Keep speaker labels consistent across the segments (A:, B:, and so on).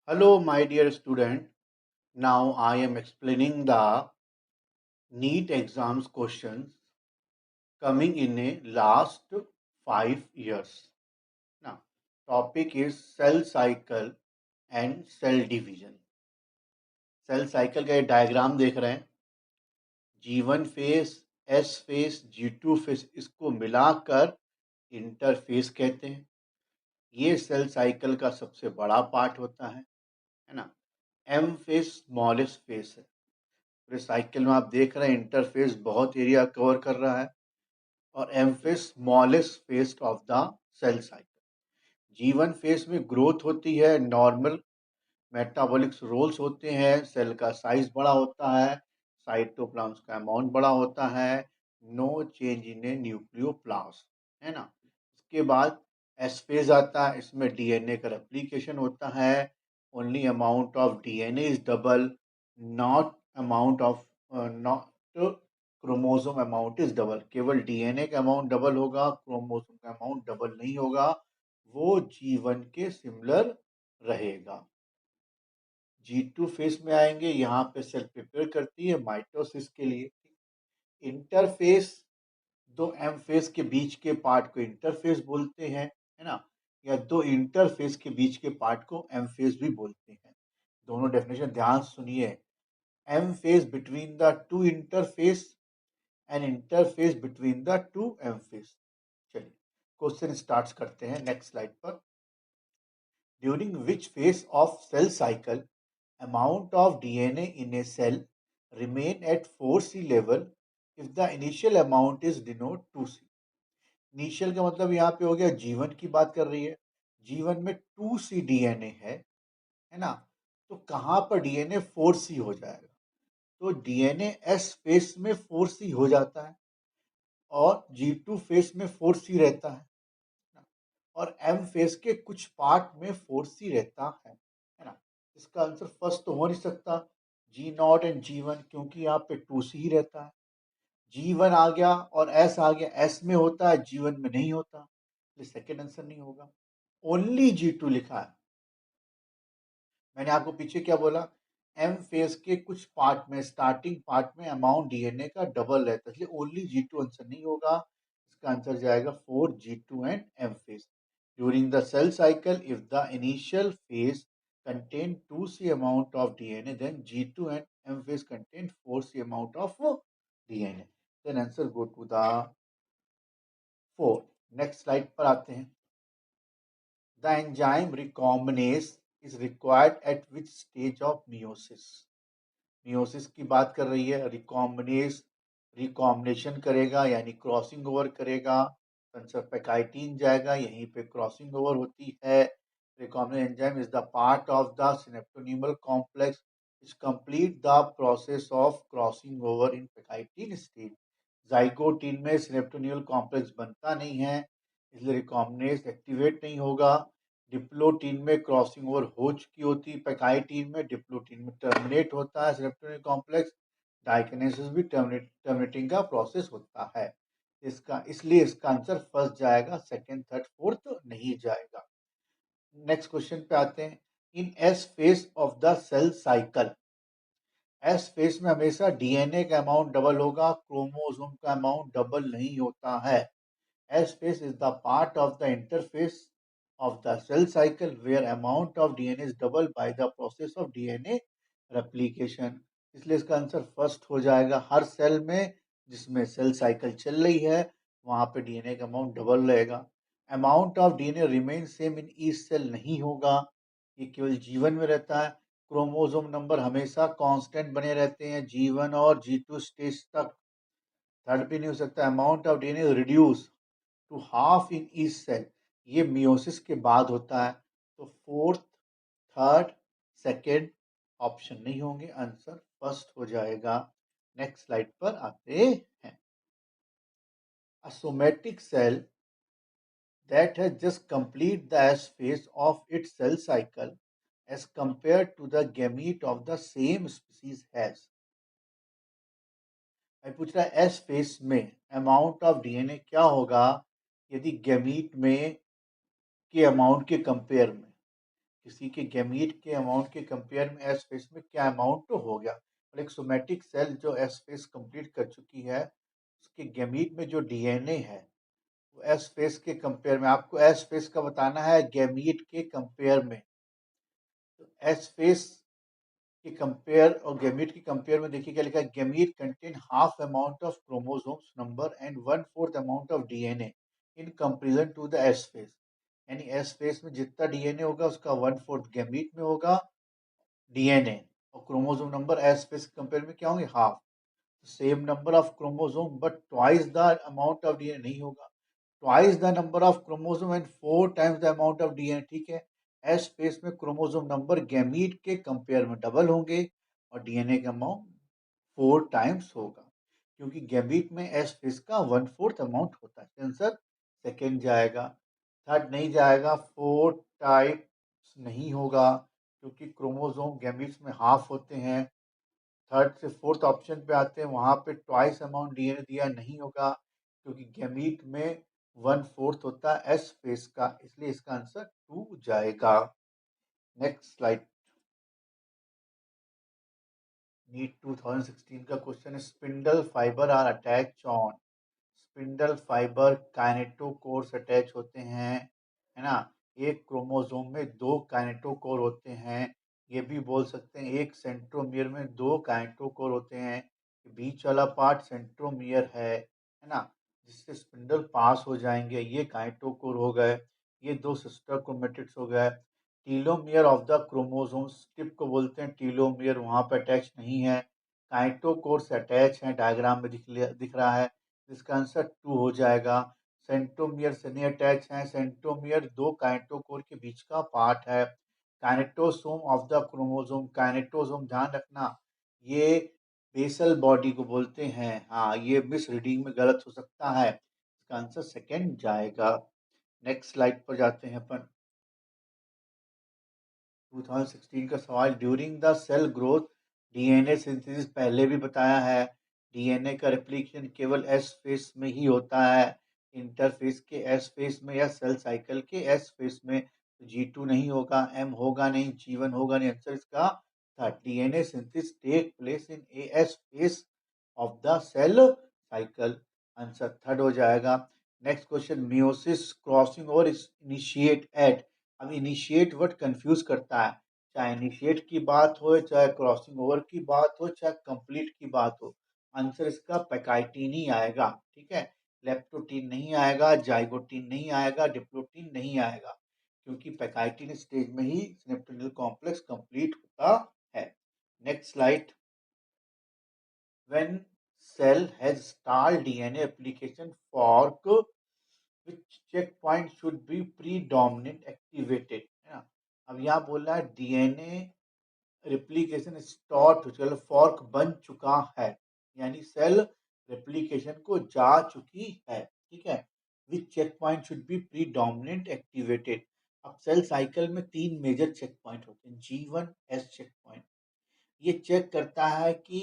A: Hello, my dear student. Now I am explaining the NEET exams questions coming in a last 5 years. Now, topic is cell cycle and cell division. Cell cycle का ये diagram देख रहे हैं, G1 face, S face, G2 face, इसको मिलाकर interface कहते हैं। ये सेल साइकिल का सबसे बड़ा पार्ट होता है ना। M फेस स्मॉलेस्ट फेस है। पूरे साइकिल में आप देख रहे हैं इंटरफेस बहुत एरिया कवर कर रहा है और M phase smallest phase of the cell cycle. G1 phase में ग्रोथ होती है, नॉर्मल मेटाबॉलिक रोल्स होते हैं, सेल का साइज बड़ा होता है, साइटोप्लाज्म का अमाउंट बड़ा होता है, नो चेंज इन ए न्यूक्लियोप्लास्ट, है ना। इसके बाद एस फेज आता है, इसमें डीएनए का रेप्लिकेशन होता है, only amount of DNA is double, not amount of not chromosome amount is double. केवल डीएनए का अमाउंट डबल होगा, क्रोमोसोम का अमाउंट डबल नहीं होगा, वो G1 के सिमिलर रहेगा। G2 फेस में आएंगे, यहाँ पे सेल प्रिपेयर करती है माइटोसिस के लिए। इंटरफेस, दो एम फेस के बीच के पार्ट को इंटरफेस बोलते हैं, है ना, या दो इंटरफेस के बीच के पार्ट को एम फेस भी बोलते हैं। दोनों डेफिनेशन ध्यान सुनिए। M phase between the two interphase and interphase between the two M phase. चलिए क्वेश्चन स्टार्ट करते हैं नेक्स्ट स्लाइड पर। During which phase of cell cycle amount of DNA in a cell remain at 4C level if the initial amount is denote 2C। Initial का मतलब यहाँ पे हो गया G1 की बात कर रही है, G1 में 2C DNA है ना, तो कहाँ पर DNA 4C हो जाएगा, तो DNA S फेस में 4C हो जाता है और G2 फेस में 4C रहता है और M फेस के कुछ पार्ट में 4C रहता है ना। इसका आंसर फर्स्ट तो हो नहीं सकता, G0 एंड G1, क्योंकि यहाँ पे 2C ही रहता है। G1 आ गया और S आ गया, S में होता है, G1 में नहीं होता, इसलिए सेकेंड आंसर नहीं होगा। ओनली G2 लिखा है। मैंने आपको पीछे क्या बोला, M फेस के कुछ पार्ट में, स्टार्टिंग पार्ट में अमाउंट डीएनए का डबल रहता है, इसलिए ओनली G2 आंसर नहीं होगा। इसका आंसर जाएगा 4 G2 and M face. During the cell cycle, if the initial phase contain 2C amount of DNA, then G2 and M phase contain 4C amount of DNA. Then answer go to the 4. Next slide पर आते हैं। The enzyme recombinase is required at which stage of meiosis? Meiosis की बात कर रही है, recombinase recombination करेगा यानी क्रॉसिंग ओवर करेगा, आंसर पैकाइटीन जाएगा, यहीं पे क्रॉसिंग ओवर होती है। recombinase enzyme is the part of the synaptonymal complex which complete the process of crossing over in pachytene stage। Zygotene में सिनेप्टोनियल कॉम्प्लेक्स बनता नहीं है, इसलिए रिकॉम्बिनेज एक्टिवेट नहीं होगा। डिप्लोटीन में क्रॉसिंग ओवर हो चुकी होती है, पैकाइटीन में, डिप्लोटीन में टर्मिनेट होता है सिनेप्टोनियल कॉम्प्लेक्स, डाइकिनेसिस भी टर्मिनेटिंग का प्रोसेस होता है। इसलिए इसका आंसर फर्स्ट जाएगा, सेकंड थर्ड फोर्थ नहीं जाएगा। नेक्स्ट क्वेश्चन पे आते हैं। In S phase of the cell cycle, S phase में हमेशा डीएनए का अमाउंट डबल होगा, क्रोमोसोम का अमाउंट डबल नहीं होता है। S phase is the part of the interphase of the cell cycle where amount of DNA is doubled by the process of DNA replication। इसलिए इसका आंसर फर्स्ट हो जाएगा। हर cell में जिसमें सेल साइकिल चल रही है वहां पे डीएनए का अमाउंट डबल रहेगा। Amount of DNA remain same in each cell नहीं होगा, ये केवल G1 में रहता है। क्रोमोसोम नंबर हमेशा कांस्टेंट बने रहते हैं G1 और G2 स्टेज तक, थर्ड भी नहीं हो सकता। Amount of DNA reduce to half in each cell, ये मियोसिस के बाद होता है, तो फोर्थ थर्ड सेकेंड ऑप्शन नहीं होंगे, आंसर फर्स्ट हो जाएगा। नेक्स्ट स्लाइड पर आते हैं। A somatic cell that has just complete the S phase of its cell cycle as compared to the gamete of the same species has। मैं पूछ रहा है एस फेस में अमाउंट ऑफ डीएनए क्या होगा यदि गैमीट में के अमाउंट के कंपेयर में किसी के गैमीट के अमाउंट के कंपेयर में एस फेस में क्या अमाउंट तो हो गया, और एक सोमेटिक सेल जो एस फेस कंप्लीट कर चुकी है उसके गैमीट में जो डीएनए है वो एस फेस के कंपेयर में, आपको एस फेस का बताना है गैमीट के कंपेयर में। तो एस फेस के कंपेयर और गैमीट के कंपेयर में देखिए क्या लिखा है, gamete contain half amount of chromosomes number and one fourth amount of DNA in comparison to the S phase. यानी एस फेस में जितना डीएनए होगा उसका वन फोर्थ गैमीट में होगा डीएनए, और क्रोमोसोम नंबर एस फेस के कंपेयर में क्या होंगे, half. Same number of chromosome but twice the amount of DNA नहीं होगा, twice the number of chromosome and four times the amount of DNA, ठीक है। एस स्पेस में क्रोमोसोम नंबर गैमीट के कंपेयर में डबल होंगे और डीएनए का अमाउंट फोर टाइम्स होगा, क्योंकि गैमीट में एस स्पेस का वन फोर्थ अमाउंट होता है। आंसर सेकेंड जाएगा। थर्ड नहीं जाएगा, फोर टाइप्स नहीं होगा क्योंकि क्रोमोसोम गैमीट्स में हाफ होते हैं। थर्ड से फोर्थ ऑप्शन पे आते हैं, वहां पे ट्वाइस अमाउंट डीएनए दिया नहीं होगा क्योंकि गैमीट में वन फोर्थ होता है एस फेस का, इसलिए इसका आंसर टू जाएगा। Next slide. नीट 2016 का क्वेश्चन है, spindle fibre are attach on. Spindle fibre kinetochore attach होते हैं, है ना। एक क्रोमोसोम में दो काइनेटोकोर होते हैं, ये भी बोल सकते हैं एक सेंट्रोमियर में दो काइनेटोकोर होते हैं, बीच वाला पार्ट सेंट्रोमियर है ना, जिससे स्पिंडल पास हो जाएंगे, ये काइनेटोकोर हो गए। ये दो सिस्टर क्रोमेटिड्स हो गए। Telomere of the chromosomes, tip को बोलते हैं टीलोमियर, वहां पर अटैच नहीं है, काइनेटोकोर से अटैच है, डायग्राम में दिख रहा है, इसका आंसर टू हो जाएगा। सेंट्रोमियर से नहीं अटैच है, सेंट्रोमियर दो काइनेटोकोर के बीच का पार्ट है। काइनेटोसोम ऑफ द क्रोमोसोम, काइनेटोसोम ध्यान रखना ये बेसल बॉडी को बोलते हैं, हाँ ये मिस रीडिंग में गलत हो सकता है, इसका आंसर सेकेंड जाएगा। नेक्स्ट स्लाइड पर जाते हैं अपन। 2016 का सवाल, during the cell growth DNA synthesis, पहले भी बताया है डीएनए का रेप्लिकेशन केवल एस फेस में ही होता है, इंटरफेस के एस फेस में या सेल साइकिल के एस फेस में। G2 नहीं होगा, M होगा नहीं, G1 होगा नहीं, आंसर इसका था DNA synthesis take place in S phase of the cell cycle, answer third हो जाएगा। Next question, meiosis crossing over initiate at. अब इनिशिएट वर्ड कंफ्यूज करता है, चाहे इनिशिएट की बात हो, चाहे क्रॉसिंग ओवर की बात हो, चाहे कंप्लीट की बात हो, आंसर इसका पैकाइटिन ही आएगा, ठीक है। लेप्टोटीन नहीं आएगा, जाइगोटीन नहीं आएगा, डिप्लोटीन नहीं आएगा, क्योंकि पैकाइटिन स्टेज में ही सिनेप्टोनियल कॉम्प्लेक्स कंप्लीट होता है। Next slide. When cell has start DNA application fork which checkpoint should be predominant activated, है ना। अब यहाँ बोल रहा है डीएनए रेप्लिकेशन स्टार्ट हो चुका, फॉर्क बन चुका है, यानी सेल रेप्लिकेशन को जा चुकी है, ठीक है। Which check point should be predominant activated. अब सेल साइकिल में तीन मेजर चेक पॉइंट होते हैं, G1 S चेक पॉइंट, ये चेक करता है कि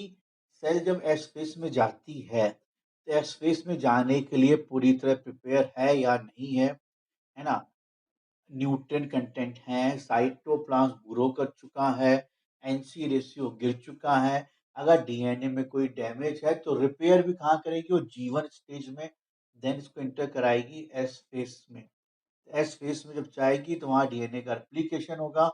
A: सेल जब एस फेस में जाती है तो एस फेस में जाने के लिए पूरी तरह प्रिपेयर है या नहीं है ना। न्यूट्रिएंट कंटेंट है, साइटोप्लाज्म ग्रो कर चुका है, एनसी रेशियो गिर चुका है, अगर डीएनए में कोई डैमेज है तो रिपेयर भी कहाँ करेगी, वो G1 स्टेज में, देन इसको इंटर कराएगी एस फेस में। एस फेस में जब जाएगी तो वहाँ डीएनए का रेप्लिकेशन होगा।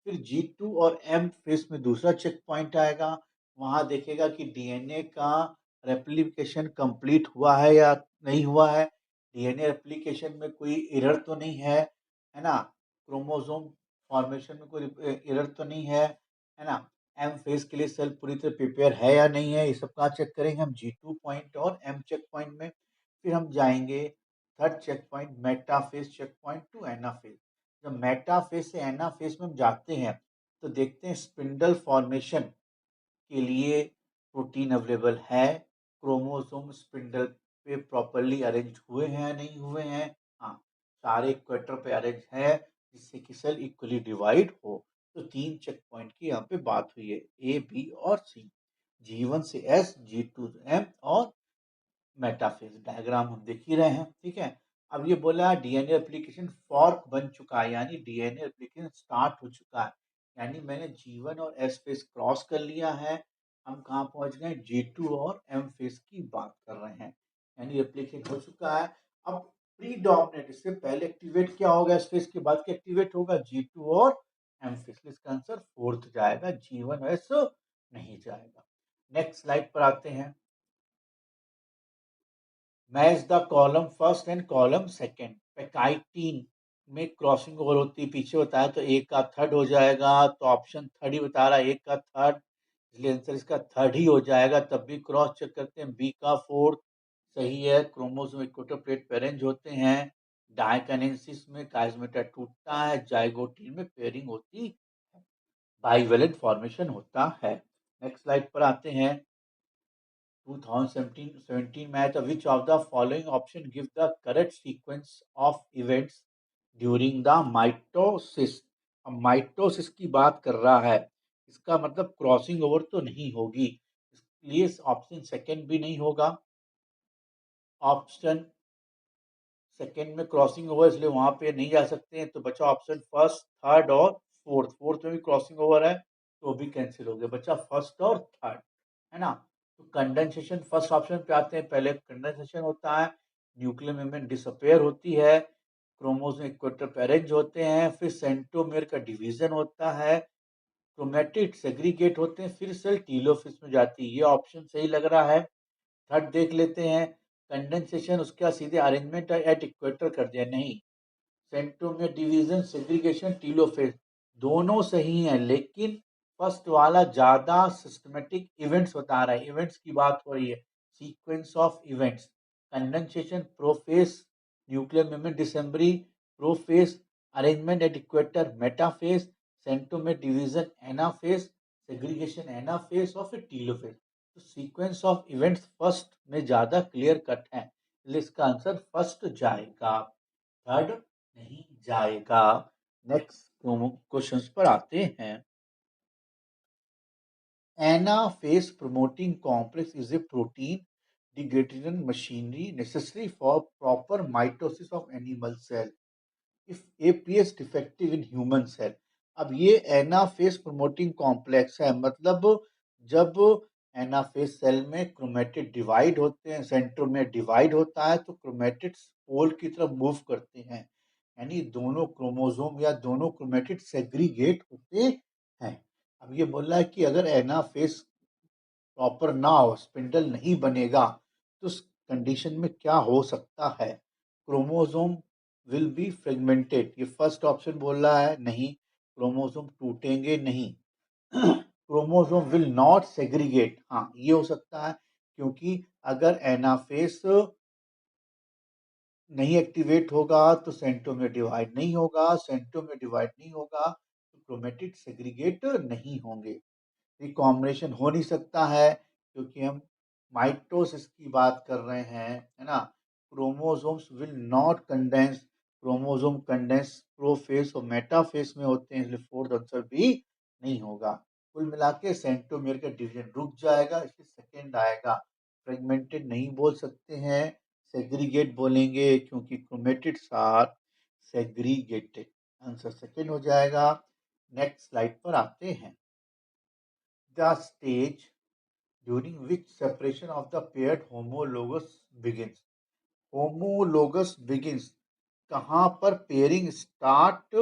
A: फिर G2 और M फेस में दूसरा चेक पॉइंट आएगा, वहाँ देखेगा कि डीएनए का रेप्लिकेशन कंप्लीट हुआ है या नहीं हुआ है, डीएनए रेप्लिकेशन में कोई एरर तो नहीं है ना, क्रोमोसोम फॉर्मेशन में कोई एरर तो नहीं है ना। एम फेस के लिए सेल पूरी तरह प्रिपेयर है या नहीं है, ये सब कहाँ चेक करेंगे हम, G2 पॉइंट और M चेक पॉइंट में। फिर हम जाएंगे third check point metaphase check point to anaphase. जब मेटाफेज से एनाफेज में हम जाते हैं तो देखते हैं स्पिंडल फॉर्मेशन के लिए प्रोटीन अवेलेबल है, क्रोमोसोम स्पिंडल पे प्रॉपरली अरेंज हुए हैं नहीं हुए हैं, हाँ सारे इक्वेटर पे अरेंज है जिससे कि सेल इक्वली डिवाइड हो। तो तीन चेक पॉइंट की यहाँ पे बात हुई है, ए बी और सी, G1 से S, G2 से M और मेटाफेज, डायग्राम हम देख ही रहे हैं, ठीक है। अब ये बोला डीएनए एप्लीकेशन फॉर्क बन चुका है, यानी डीएनए एप्लीकेशन स्टार्ट हो चुका है, यानी मैंने G1 और S फेस क्रॉस कर लिया है। हम कहाँ पहुंच गए? G2 और M फेस की बात कर रहे हैं, यानी एप्लीकेशन हो चुका है। अब प्री डोमिनेंट, इससे पहले एक्टिवेट क्या होगा? S फेस के बाद क्या एक्टिवेट होगा? G2 और M फेस। इसका आंसर फोर्थ जाएगा, G1 S नहीं जाएगा। नेक्स्ट स्लाइड पर आते हैं। Match the column first and column second. Pachytene में क्रॉसिंग ओवर होती है, पीछे बताया तो एक का थर्ड हो जाएगा, तो ऑप्शन थर्ड ही बता रहा है, एक का थर्ड, इसलिए आंसर इसका थर्ड ही हो जाएगा। तब भी क्रॉस चेक करते हैं, बी का फोर्थ सही है। क्रोमोसोम इक्वेटर प्लेट पे अरेंज होते हैं। डायकिनेसिस में काइस्मेटा टूटता है, जाइगोटीन में पेयरिंग होती है, बाइवेलेंट फॉर्मेशन होता है। नेक्स्ट स्लाइड पर आते हैं। 2017 में आया था, which of the following option give the correct sequence of events during the mitosis. अब माइटोसिस की बात कर रहा है, इसका मतलब क्रॉसिंग ओवर तो नहीं होगी, इसलिए ऑप्शन सेकंड भी नहीं होगा। ऑप्शन सेकंड में क्रॉसिंग ओवर, इसलिए वहां पे नहीं जा सकते हैं, तो बचा ऑप्शन फर्स्ट, थर्ड और फोर्थ। फोर्थ में भी क्रॉसिंग ओवर है, तो भी कैंसिल हो गया, बचा फर्स्ट और थर्ड, है ना। तो कंडेंसेशन फर्स्ट ऑप्शन पे आते हैं। पहले कंडेंसेशन होता है, न्यूक्लियर मेम्ब्रेन डिसअपेयर होती है, क्रोमोसोम इक्वेटर पे अरेंज होते हैं, फिर सेंट्रोमेयर का डिवीजन होता है, क्रोमेटिड सेग्रीगेट होते हैं, फिर सेल टीलोफिस में जाती है। ये ऑप्शन सही लग रहा है। थर्ड देख लेते हैं। कंडेंसेशन, उसका सीधे अरेंजमेंट एट इक्वेटर कर दिया, नहीं। सेंट्रोमियर डिवीजन, सेग्रीगेशन, टीलोफेज, दोनों सही हैं, लेकिन फर्स्ट वाला ज्यादा सिस्टमेटिक इवेंट्स बता रहा है, इवेंट्स की बात हो रही है, sequence of events. Condensation prophase, nuclear membrane disassembly prophase, arrangement at equator metaphase, centromere division anaphase, segregation anaphase और फिर टीलोफेज। तो सीक्वेंस ऑफ इवेंट्स फर्स्ट में ज्यादा क्लियर कट है, इसलिए इसका आंसर फर्स्ट जाएगा, थर्ड नहीं जाएगा। नेक्स्ट क्वेश्चंस पर आते हैं। Anaphase promoting complex is a protein degradation machinery necessary for proper mitosis of animal cell if APS defective in human cell। अब ये एनाफेस प्रोमोटिंग कॉम्प्लेक्स है, मतलब जब एनाफेस सेल में क्रोमेटिड डिवाइड होते हैं, सेंट्रोमियर डिवाइड होता है, तो क्रोमेटिड पोल की तरफ मूव करते हैं, यानी दोनों क्रोमोसोम या दोनों क्रोमेटिड सेग्रीगेट होते हैं। अब ये बोल रहा है कि अगर एनाफेस प्रॉपर ना हो, स्पिंडल नहीं बनेगा, तो उस कंडीशन में क्या हो सकता है? क्रोमोसोम विल बी फ्रेगमेंटेड, ये फर्स्ट ऑप्शन बोल रहा है, नहीं। क्रोमोसोम टूटेंगे नहीं। क्रोमोसोम विल नॉट सेग्रीगेट, हाँ ये हो सकता है, क्योंकि अगर एनाफेस नहीं एक्टिवेट होगा तो सेंट्रोमियर डिवाइड नहीं होगा, सेंट्रोमियर डिवाइड नहीं होगा तो क्रोमेटिड सेग्रीगेट नहीं होंगे। रिकॉम्बिनेशन हो नहीं सकता है, क्योंकि हम माइटोसिस की बात कर रहे हैं, है ना। Chromosomes will not condense, chromosome condense prophase और मेटाफेस में होते हैं, इसलिए फोर्थ आंसर भी नहीं होगा। कुल मिला के सेंट्रोमियर का डिवीजन रुक जाएगा, इसलिए सेकेंड आएगा। फ्रेगमेंटेड नहीं बोल सकते हैं, सेग्रीगेट बोलेंगे, क्योंकि chromatids are segregated, answer second हो जाएगा। नेक्स्ट स्लाइड पर आते हैं। The stage during which separation of the paired homologous begins। homologous begins, कहाँ पर पेयरिंग स्टार्ट,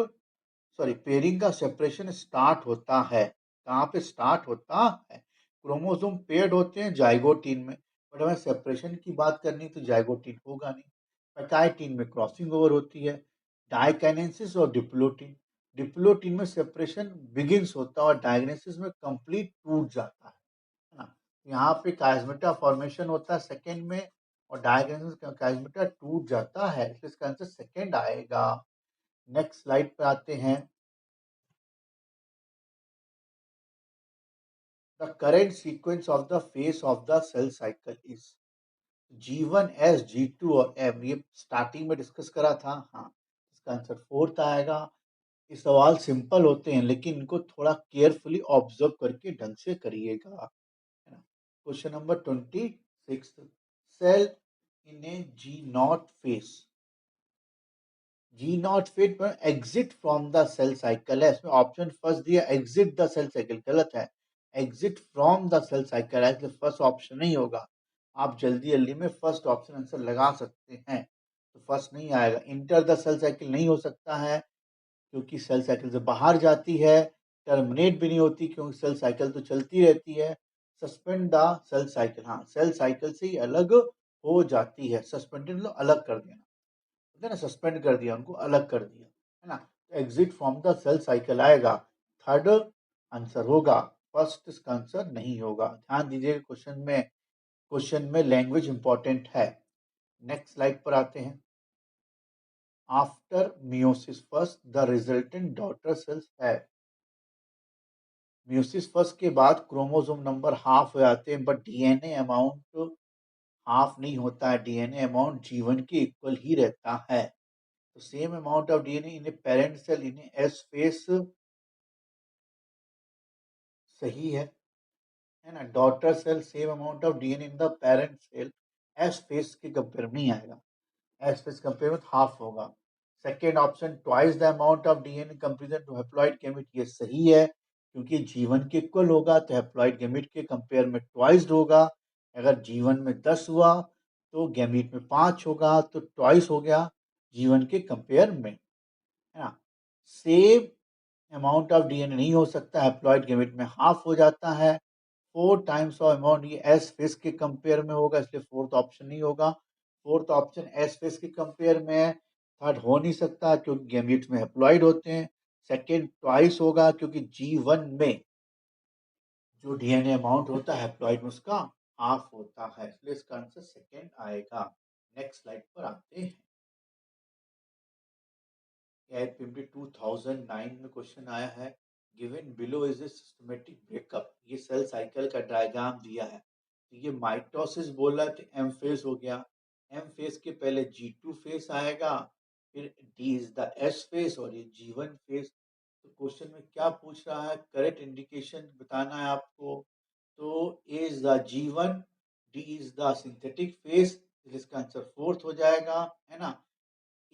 A: सॉरी पेयरिंग का सेपरेशन स्टार्ट होता है, कहाँ पे स्टार्ट होता है? क्रोमोसोम पेयर्ड होते हैं जाइगोटीन में, बट हमें सेपरेशन की बात करनी तो जाइगोटीन होगा नहीं। पैकाइटीन में क्रॉसिंग ओवर होती है, डाइकाइनेसिस और डिप्लोटीन, डिप्लोटीन में सेपरेशन बिगिंस होता है और डायग्नेसिस में कंप्लीट टूट जाता है ना। यहाँ पे काइस्मेटा फॉर्मेशन होता है सेकेंड में, और डायग्नेसिस काइस्मेटा टूट जाता है, इसलिए इसका आंसर सेकेंड आएगा। नेक्स्ट स्लाइड पे आते हैं। The current sequence of the phase of the cell cycle is G1S, G2 और M। ये स्टार्टिंग में डिस्कस करा था, हाँ इसका आंसर फोर्थ आएगा। ये सवाल सिंपल होते हैं, लेकिन इनको थोड़ा केयरफुली ऑब्जर्व करके ढंग से करिएगा, है ना। Question number 26, cell in a G nought phase G nought fit पर exit from the cell cycle है, इसमें ऑप्शन फर्स्ट दिया एग्जिट द सेल साइकिल, गलत है। Exit from the cell cycle है, इसलिए फर्स्ट ऑप्शन नहीं होगा। आप जल्दी जल्दी में फर्स्ट ऑप्शन आंसर लगा सकते हैं, तो फर्स्ट नहीं आएगा। इंटर द सेल साइकिल नहीं हो सकता है, क्योंकि सेल साइकिल से बाहर जाती है। टर्मिनेट भी नहीं होती, क्योंकि सेल साइकिल तो चलती रहती है। सस्पेंड द सेल साइकिल, हाँ सेल साइकिल से ही अलग हो जाती है। सस्पेंडेड मतलब अलग कर देना, होता है ना, सस्पेंड कर दिया उनको, अलग कर दिया, है ना। Exit from the cell cycle आएगा, थर्ड आंसर होगा। फर्स्ट इसका आंसर नहीं होगा। ध्यान दीजिएगा, क्वेश्चन में लैंग्वेज इंपॉर्टेंट है। नेक्स्ट स्लाइड पर आते हैं। After meiosis first the resultant daughter cells है। म्यूसिस फर्स्ट के बाद क्रोमोसोम नंबर हाफ हो जाते हैं, बट डीएनए अमाउंट हाफ नहीं होता है। डीएनए अमाउंट जीवन के इक्वल ही रहता है। तो same amount of DNA in parent cell in S phase सही है ना। Daughter cell same amount of DNA in the parent cell, S phase के कंपेयर में नहीं आएगा। एस फेस कंपेयर में हाफ होगा। Second option twice the amount of DNA comparison to haploid gamete, ये सही है, क्योंकि जीवन के इक्वल होगा तो हैप्लॉइड गैमेट के कंपेयर में ट्वाइस होगा। अगर जीवन में 10 हुआ तो गैमेट में 5 होगा, तो ट्वाइस हो गया जीवन के कंपेयर में, है ना। सेम अमाउंट ऑफ डीएनए नहीं हो सकता, हैप्लॉइड गैमेट में हाफ हो जाता है। 4 टाइम्स ऑफ अमाउंट, ये एस फेस के कंपेयर में होगा, इसलिए फोर्थ ऑप्शन नहीं होगा। फोर्थ ऑप्शन एस फेस के कंपेयर में है, थर्ड हो नहीं सकता क्योंकि गैमेट्स में हैप्लॉइड होते हैं। सेकेंड ट्वाइस होगा, क्योंकि G1 में जो डीएनए अमाउंट होता है हैप्लॉइड में उसका हाफ होता है, इसलिए इसका आंसर सेकेंड आएगा। नेक्स्ट स्लाइड पर आते हैं। AIPMD 2009 में क्वेश्चन आया है, given below is a systematic breakup. ये सेल साइकिल का डायग्राम दिया है, तो ये माइटोसिस बोला तो एम फेस हो गया। एम फेस के पहले G2 फेस आएगा, फिर D is the S face और ये G1 फेस। तो क्वेश्चन में क्या पूछ रहा है, करेक्ट इंडिकेशन बताना है आपको। तो A is the G1, D is the synthetic phase, इसका आंसर फोर्थ हो जाएगा, है ना।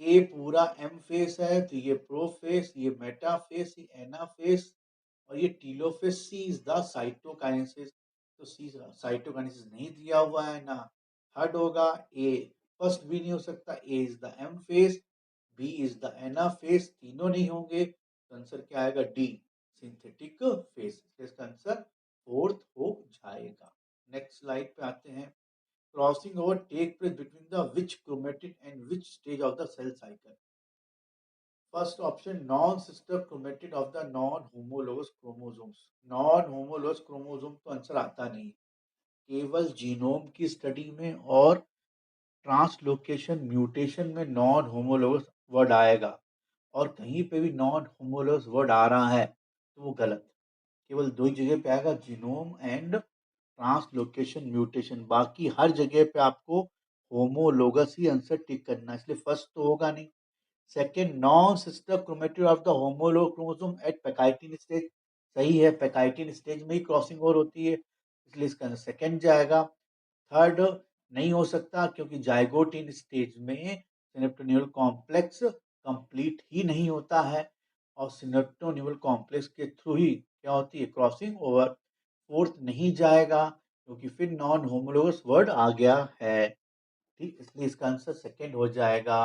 A: ए पूरा एम फेस है, तो ये प्रो फेस, ये मेटा फेस, ये एना फेस और ये telophase. C is the cytokinesis, तो सी साइटोकाइनेसिस नहीं दिया हुआ है ना, थर्ड होगा। ए फर्स्ट भी नहीं हो सकता, A is the M phase, B is the anaphase, तीनों नहीं होंगे, तो आंसर क्या आएगा, डी सिंथेटिक फेस। इसका आंसर फोर्थ हो जाएगा। नेक्स्ट स्लाइड पे आते हैं। Crossing over take place between the which chromatid and which stage of the cell cycle? First option, non-sister chromatid of the non-homologous chromosomes. Non-homologous chromosome तो answer आता नहीं, केवल जीनोम की स्टडी में और ट्रांसलोकेशन म्यूटेशन में नॉन होमोलोगस वर्ड आएगा, और कहीं पे भी नॉन होमोलोगस वर्ड आ रहा है तो वो गलत। केवल दो ही जगह पे आएगा, जीनोम एंड ट्रांसलोकेशन म्यूटेशन, बाकी हर जगह पे आपको होमोलोगस ही आंसर टिक करना है, इसलिए फर्स्ट तो होगा नहीं। Second, non sister chromatid of the homolog chromosome at pachytene stage, सही है, पैकाइटिन स्टेज में ही क्रॉसिंग ओवर होती है, इसलिए इसका आंसर सेकेंड जाएगा। थर्ड नहीं हो सकता, क्योंकि जाइगोटिन स्टेज में सिनेप्टोन्यूल कॉम्प्लेक्स कंप्लीट ही नहीं होता है, और सिनेप्टोन्यूल कॉम्प्लेक्स के थ्रू ही क्या होती है, क्रॉसिंग ओवर। फोर्थ नहीं जाएगा, क्योंकि फिर नॉन होमोलोगस वर्ड आ गया है, ठीक, इसलिए इसका आंसर सेकेंड हो जाएगा।